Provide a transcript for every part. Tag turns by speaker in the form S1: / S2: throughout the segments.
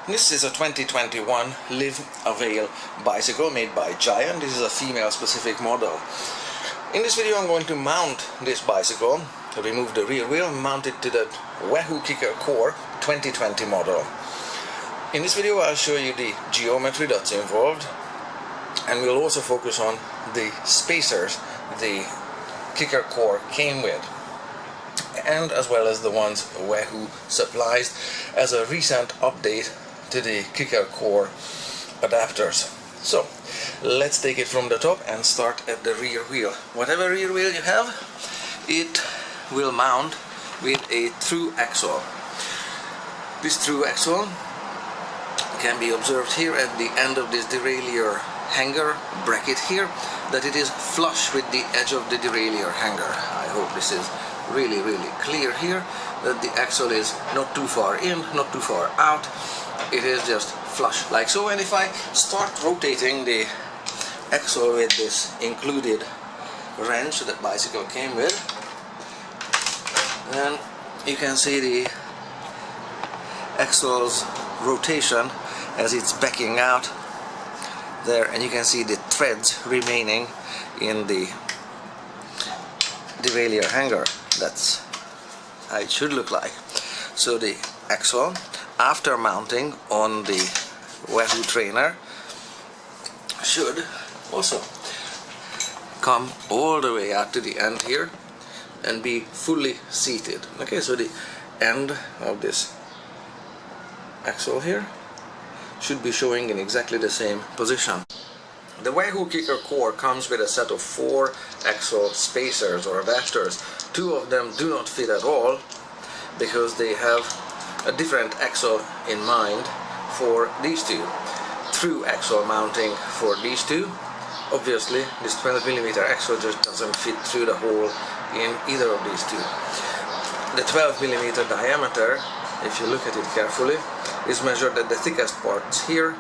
S1: This is a 2021 Liv Avail bicycle made by Giant. This is a female specific model. In this video I'm going to mount this bicycle, remove the rear wheel and mount it to the Wahoo Kickr Core 2020 model. In this video I'll show you the geometry that's involved, and we'll also focus on the spacers the Kickr Core came with, and as well as the ones Wahoo supplies as a recent update to the Kickr Core adapters. So let's take it from the top and start at the rear wheel. Whatever rear wheel you have, it will mount with a through axle. This through axle can be observed here at the end of this derailleur hanger bracket here, that it is flush with the edge of the derailleur hanger. I hope this is really clear here, that the axle is not too far in, not too far out. It is just flush like so. And if I start rotating the axle with this included wrench that bicycle came with, then you can see the axle's rotation as it's backing out there, and you can see the threads remaining in the derailleur hanger. That's how it should look like. So the axle, after mounting on the Wahoo trainer, should also come all the way out to the end here and be fully seated. Okay, so the end of this axle here should be showing in exactly the same position. The Wahoo Kickr Core comes with a set of 4 axle spacers or adapters. 2 of them do not fit at all because they have a different axle in mind for these two. Through axle mounting for these two. Obviously this 12mm axle just doesn't fit through the hole in either of these two. The 12mm diameter, if you look at it carefully, is measured at the thickest parts here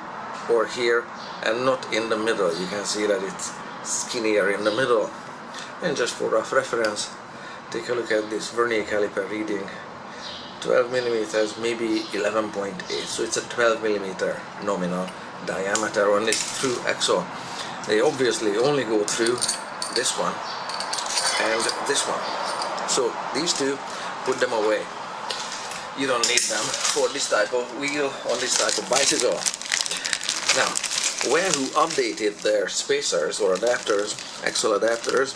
S1: or here, and not in the middle. You can see that it's skinnier in the middle. And just for rough reference, take a look at this vernier caliper reading. 12mm, maybe 11.8, so it's a 12mm nominal diameter on this through axle. They obviously only go through this one and this one, so these two, put them away. You don't need them for this type of wheel on this type of bicycle. Now, Wahoo updated their spacers or adapters, axle adapters,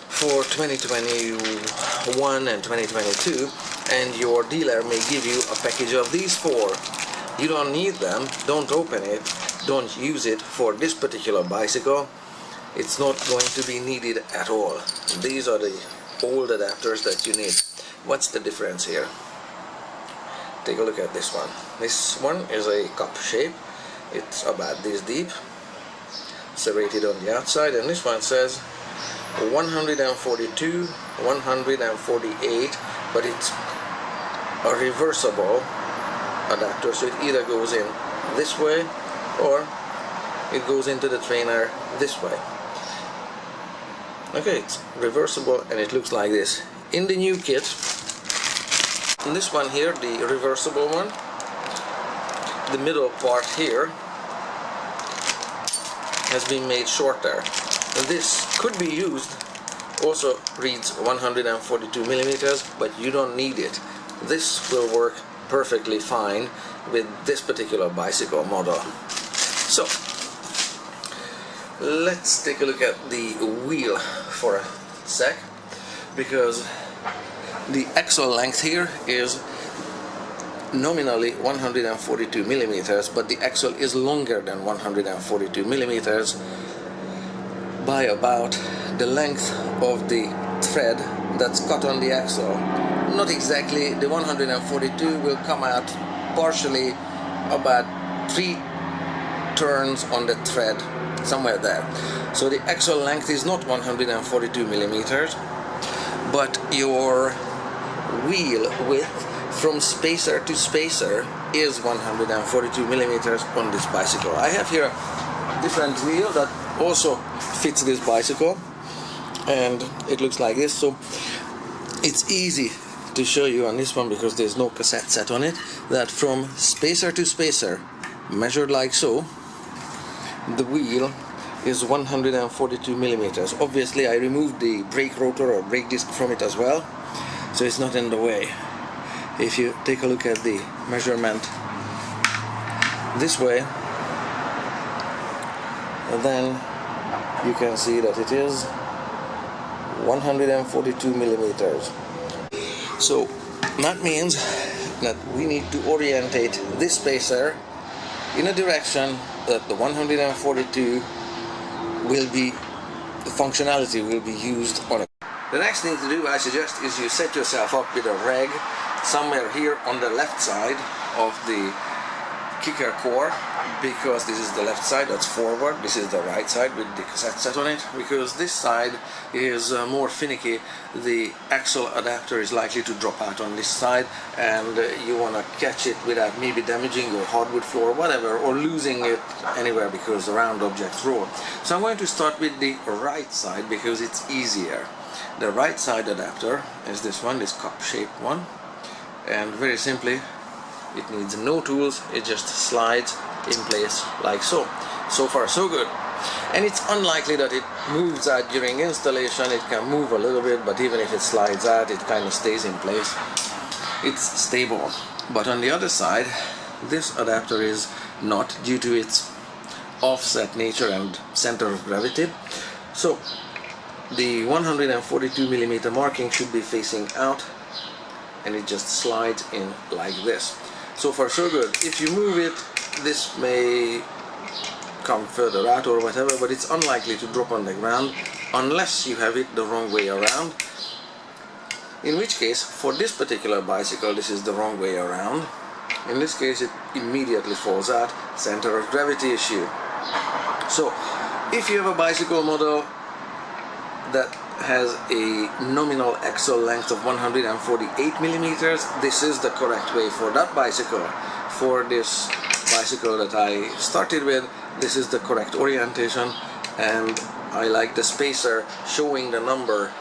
S1: for 2021 and 2022, and your dealer may give you a package of these 4. You don't need them, don't open it, don't use it for this particular bicycle. It's not going to be needed at all. These are the old adapters that you need. What's the difference here? Take a look at this one. This one is a cup shape. It's about this deep, serrated on the outside, and this one says 142, 148, but it's a reversible adapter, so it either goes in this way or it goes into the trainer this way. Okay, it's reversible and it looks like this. In the new kit, in this one here, the reversible one, the middle part here has been made shorter. And this could be used, also reads 142mm, but you don't need it. This will work perfectly fine with this particular bicycle model. So let's take a look at the wheel for a sec, because the axle length here is nominally 142mm, but the axle is longer than 142mm by about the length of the thread that's cut on the axle. Not exactly, the 142 will come out partially about 3 turns on the thread, somewhere there. So the axle length is not 142mm, but your wheel width from spacer to spacer is 142mm on this bicycle. I have here a different wheel that also fits this bicycle, and it looks like this, so it's easy to show you on this one, because there's no cassette set on it, that from spacer to spacer, measured like so, the wheel is 142 millimeters. Obviously I removed the brake rotor or brake disc from it as well, so it's not in the way. If you take a look at the measurement this way, then you can see that it is 142 millimeters. So that means that we need to orientate this spacer in a direction that the 142 will be, the functionality will be used on it. The next thing to do, I suggest, is you set yourself up with a reg somewhere here on the left side of the Kickr core, because this is the left side, that's forward, this is the right side with the cassette set on it. Because this side is more finicky, the axle adapter is likely to drop out on this side, and you want to catch it without maybe damaging your hardwood floor or whatever, or losing it anywhere because the round objects roll. So I'm going to start with the right side because it's easier. The right side adapter is this one, this cup-shaped one, and very simply, it needs no tools, it just slides in place like so. So far so good. And it's unlikely that it moves out during installation. It can move a little bit, but even if it slides out, it kind of stays in place. It's stable. But on the other side, this adapter is not, due to its offset nature and center of gravity. So the 142 millimeter marking should be facing out, and it just slides in like this. So far so good. If you move it, this may come further out or whatever, but it's unlikely to drop on the ground unless you have it the wrong way around. In which case, for this particular bicycle, this is the wrong way around. In this case, it immediately falls out, center of gravity issue. So, if you have a bicycle model that has a nominal axle length of 148 millimeters, this is the correct way for that bicycle. For this bicycle that I started with, this is the correct orientation, and I like the spacer showing the number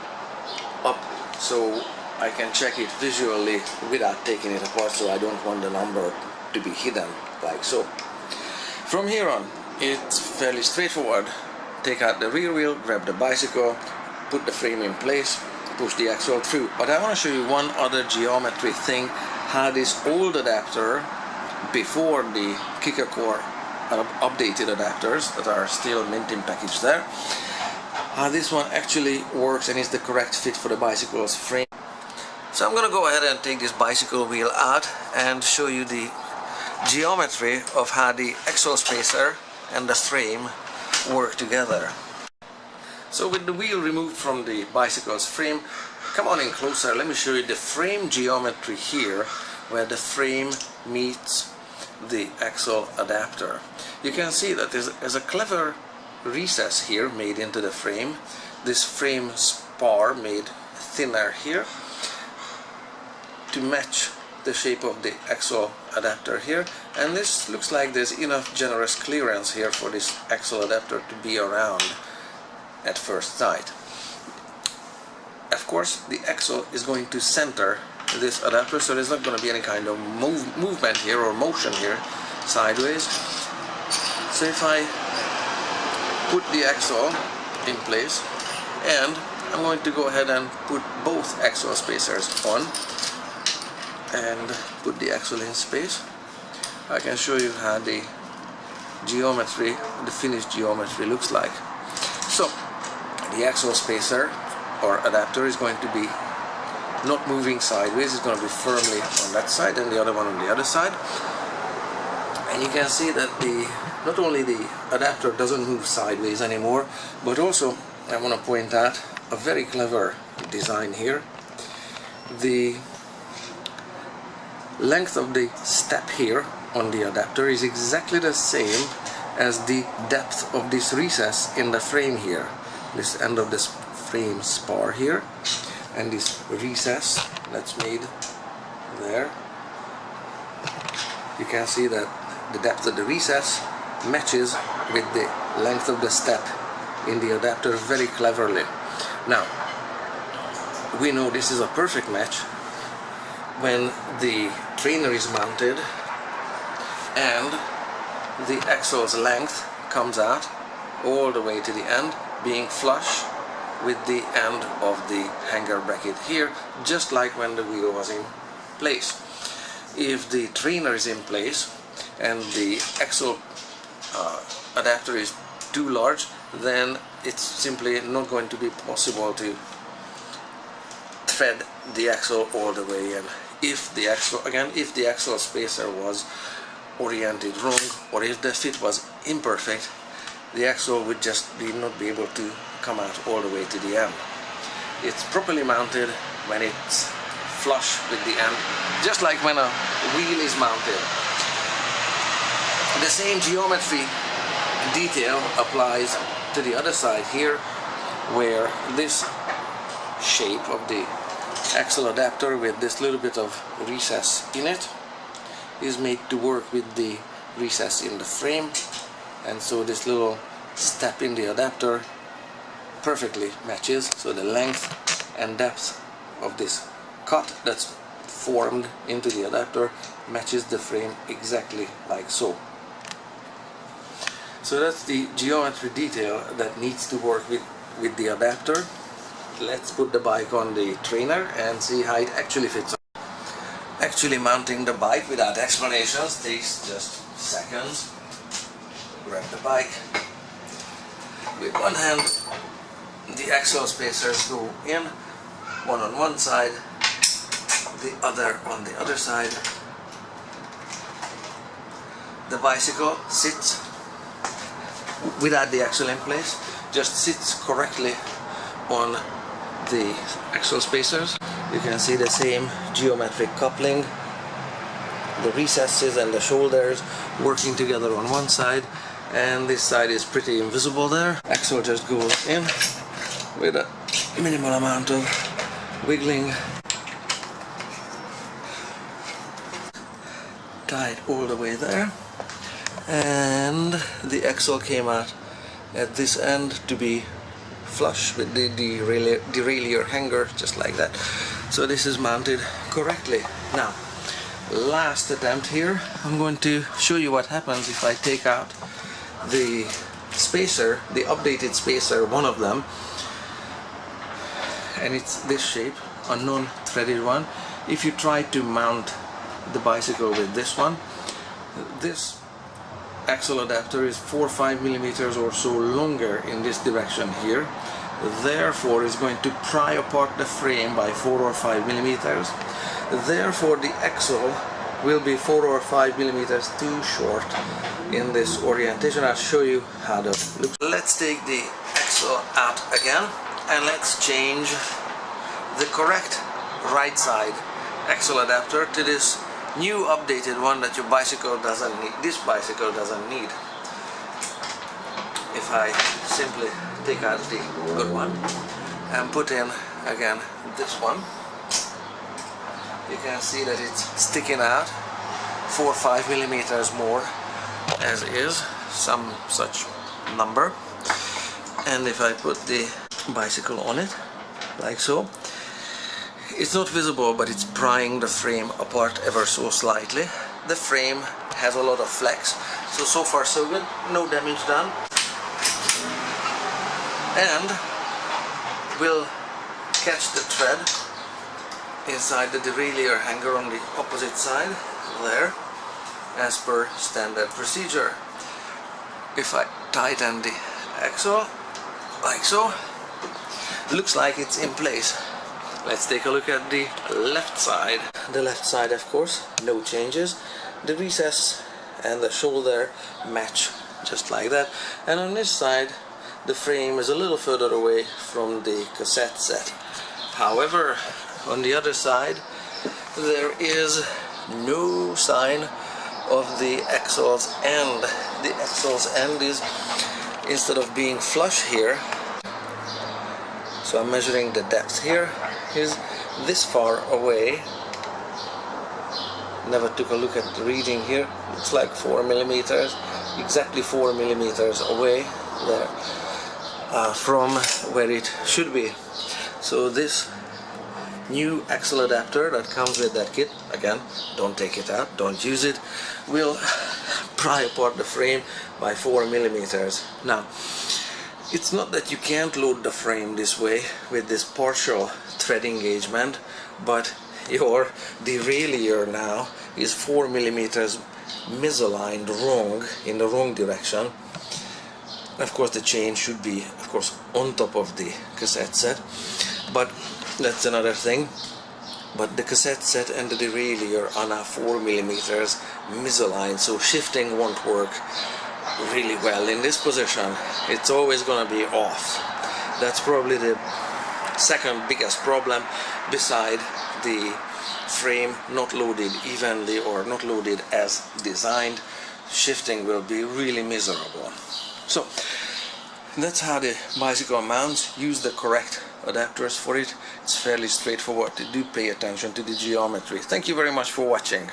S1: up so I can check it visually without taking it apart, so I don't want the number to be hidden like so. From here on, it's fairly straightforward. Take out the rear wheel, grab the bicycle, put the frame in place, push the axle through. But I want to show you one other geometry thing, how this old adapter, before the Kickr core updated adapters that are still mint in package there, how this one actually works and is the correct fit for the bicycle's frame. So I'm going to go ahead and take this bicycle wheel out and show you the geometry of how the axle spacer and the frame work together. So with the wheel removed from the bicycle's frame, come on in closer, let me show you the frame geometry here, where the frame meets the axle adapter. You can see that there's a clever recess here made into the frame. This frame spar made thinner here to match the shape of the axle adapter here, and this looks like there's enough generous clearance here for this axle adapter to be around at first sight. Of course, the axle is going to center this adapter, so there's not going to be any kind of movement here or motion here sideways. So if I put the axle in place, and I'm going to go ahead and put both axle spacers on and put the axle in space, I can show you how the geometry, the finished geometry looks like. So the axle spacer or adapter is going to be not moving sideways, it's going to be firmly on that side and the other one on the other side. And you can see that not only the adapter doesn't move sideways anymore, but also I want to point out a very clever design here. The length of the step here on the adapter is exactly the same as the depth of this recess in the frame here. This end of this frame spar here, and this recess that's made there. You can see that the depth of the recess matches with the length of the step in the adapter very cleverly. Now, we know this is a perfect match when the trainer is mounted and the axle's length comes out all the way to the end, being flush with the end of the hanger bracket here, just like when the wheel was in place. If the trainer is in place and the axle adapter is too large, then it's simply not going to be possible to thread the axle all the way in. If the axle spacer was oriented wrong, or if the fit was imperfect, the axle would just not be able to come out all the way to the end. It's properly mounted when it's flush with the end, just like when a wheel is mounted. The same geometry detail applies to the other side here, where this shape of the axle adapter with this little bit of recess in it is made to work with the recess in the frame, and so this little step in the adapter perfectly matches, so the length and depth of this cut that's formed into the adapter matches the frame exactly like so. So that's the geometry detail that needs to work with the adapter. Let's put the bike on the trainer and see how it actually fits on. Actually mounting the bike without explanations takes just seconds. Grab the bike. With one hand, the axle spacers go in, one on one side, the other on the other side. The bicycle sits without the axle in place, just sits correctly on the axle spacers. You can see the same geometric coupling, the recesses and the shoulders working together on one side, and this side is pretty invisible there. Axle just goes in with a minimal amount of wiggling, tied all the way there, and the axle came out at this end to be flush with the derailleur hanger, just like that. So this is mounted correctly. Now, last attempt here. I'm going to show you what happens if I take out the spacer, the updated spacer, one of them, and it's this shape, a non-threaded one. If you try to mount the bicycle with this one, this axle adapter is 4 or 5 millimeters or so longer in this direction here, therefore is going to pry apart the frame by 4 or 5 millimeters. Therefore the axle will be 4 or 5 millimeters too short in this orientation. I'll show you how that looks. Let's take the axle out again and let's change the correct right side axle adapter to this new updated one that your bicycle doesn't need. This bicycle doesn't need. If I simply take out the good one and put in again this one, you can see that it's sticking out 4 or 5 millimeters more as is, some such number. And if I put the bicycle on it like so, it's not visible, but it's prying the frame apart ever so slightly. The frame has a lot of flex, so far so good, no damage done. And we'll catch the thread inside the derailleur hanger on the opposite side there, as per standard procedure. If I tighten the axle like so, looks like it's in place. Let's take a look at the left side. The left side, of course, no changes. The recess and the shoulder match just like that, and on this side the frame is a little further away from the cassette set. However, on the other side there is no sign of the axle's end. The axle's end is, instead of being flush here, so I'm measuring the depth here, is this far away. Never took a look at the reading here. Looks like 4 millimeters, exactly 4 millimeters away there from where it should be. So this new axle adapter that comes with that kit. Again, don't take it out, don't use it. We'll pry apart the frame by 4 millimeters. Now, it's not that you can't load the frame this way with this partial thread engagement, but your derailleur now is 4 millimeters misaligned wrong, in the wrong direction. Of course the chain should be, of course, on top of the cassette set, but that's another thing. But the cassette set and the derailleur are now 4 millimeters misaligned, so shifting won't work really well in this position. It's always going to be off. That's probably the second biggest problem, beside the frame not loaded evenly or not loaded as designed. Shifting will be really miserable. So that's how the bicycle mounts. Use the correct adapters for it. It's fairly straightforward. Do pay attention to the geometry. Thank you very much for watching.